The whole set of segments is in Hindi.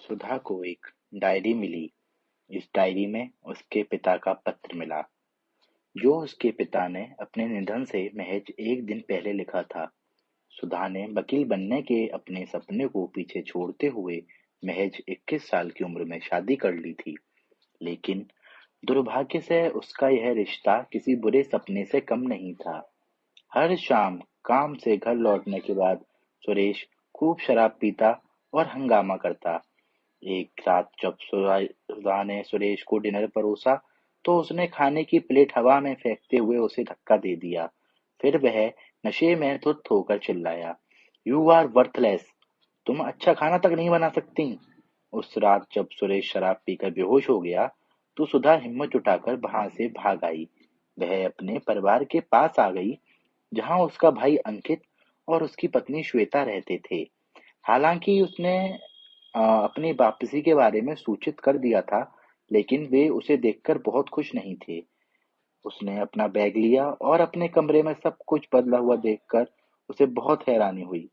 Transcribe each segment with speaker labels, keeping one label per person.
Speaker 1: सुधा को एक डायरी मिली। इस डायरी में उसके पिता का पत्र मिला, जो उसके पिता ने अपने निधन से महज एक दिन पहले लिखा था। सुधा ने वकील बनने के अपने सपने को पीछे छोड़ते हुए महज 21 साल की उम्र में शादी कर ली थी। लेकिन दुर्भाग्य से उसका यह रिश्ता किसी बुरे सपने से कम नहीं था। हर शाम काम से घर लौटने के बाद सुरेश खूब शराब पीता और हंगामा करता। एक रात जब सुधा ने सुरेश को डिनर परोसा, तो उसने खाने की प्लेट हवा में फेंकते हुए उसे धक्का दे दिया। फिर वह नशे में धुत होकर चिल्लाया, "यू आर वर्थलेस! तुम अच्छा खाना तक नहीं बना सकती।" उस रात जब सुरेश शराब पीकर बेहोश हो गया, तो सुधा हिम्मत जुटाकर वहां से भाग आई। वह अपने परिवार के पास आ गई, जहां उसका भाई अंकित और उसकी पत्नी श्वेता रहते थे। हालांकि उसने अपनी वापसी के बारे में सूचित कर दिया था, लेकिन वे उसे देखकर बहुत खुश नहीं थे। उसने अपना बैग लिया और अपने कमरे में सब कुछ बदला हुआ देखकर उसे बहुत हैरानी हुई।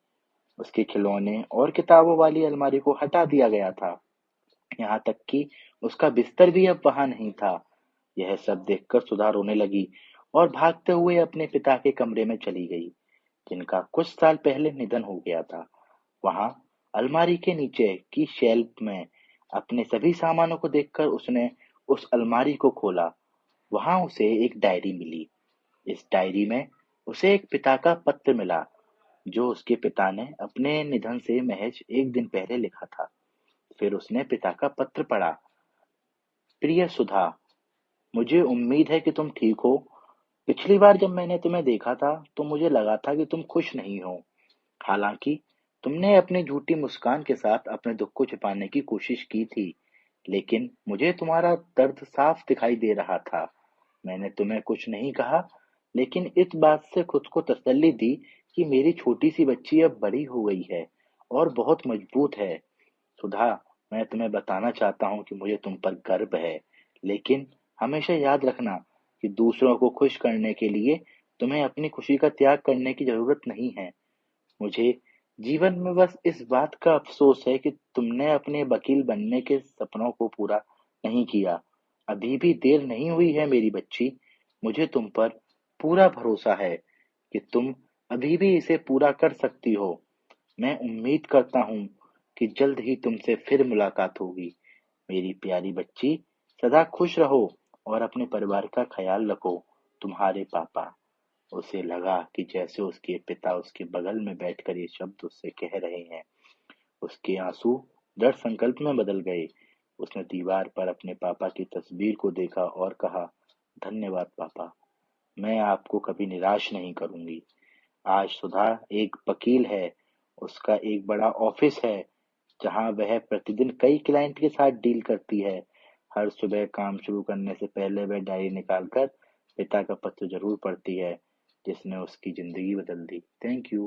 Speaker 1: उसके खिलौने और किताबों वाली अलमारी को हटा दिया गया था, यहाँ तक कि उसका बिस्तर भी अब वहां नहीं था। यह सब देखकर सुधा रोने लगी और भागते हुए अपने पिता के कमरे में चली गई, जिनका कुछ साल पहले निधन हो गया था। वहां अलमारी के नीचे की शेल्फ में अपने सभी सामानों को देखकर उसने उस अलमारी को खोला। वहां उसे एक डायरी मिली। इस डायरी में उसे एक पिता का पत्र मिला, जो उसके पिता ने अपने निधन से महज एक दिन पहले लिखा था। फिर उसने पिता का पत्र पढ़ा। प्रिय सुधा, मुझे उम्मीद है कि तुम ठीक हो। पिछली बार जब मैंने तुम्हें देखा था, तो मुझे लगा था कि तुम खुश नहीं हो। हालांकि तुमने अपनी झूठी मुस्कान के साथ अपने दुख को छिपाने की कोशिश की थी, लेकिन मुझे तुम्हारा दर्द साफ दिखाई दे रहा था। मैंने तुम्हें कुछ नहीं कहा, लेकिन इस बात से खुद को तसल्ली दी कि मेरी छोटी सी बच्ची अब बड़ी हो गई है और बहुत मजबूत है। सुधा, मैं तुम्हें बताना चाहता हूँ कि मुझे तुम पर गर्व है, लेकिन हमेशा याद रखना कि दूसरों को खुश करने के लिए तुम्हें अपनी खुशी का त्याग करने की जरूरत नहीं है। मुझे जीवन में बस इस बात का अफसोस है कि तुमने अपने वकील बनने के सपनों को पूरा नहीं किया। अभी भी देर नहीं हुई है मेरी बच्ची। मुझे तुम पर पूरा भरोसा है कि तुम अभी भी इसे पूरा कर सकती हो। मैं उम्मीद करता हूँ कि जल्द ही तुमसे फिर मुलाकात होगी। मेरी प्यारी बच्ची, सदा खुश रहो और अपने परिवार का ख्याल रखो। तुम्हारे पापा। उसे लगा कि जैसे उसके पिता उसके बगल में बैठकर ये शब्द उससे कह रहे हैं। उसके आंसू दृढ़ संकल्प में बदल गए। उसने दीवार पर अपने पापा की तस्वीर को देखा और कहा, धन्यवाद पापा, मैं आपको कभी निराश नहीं करूंगी। आज सुधा एक वकील है। उसका एक बड़ा ऑफिस है, जहां वह प्रतिदिन कई क्लाइंट के साथ डील करती है। हर सुबह काम शुरू करने से पहले वह डायरी निकालकर पिता का पत्र जरूर पढ़ती है, जिसने उसकी जिंदगी बदल दी। Thank you.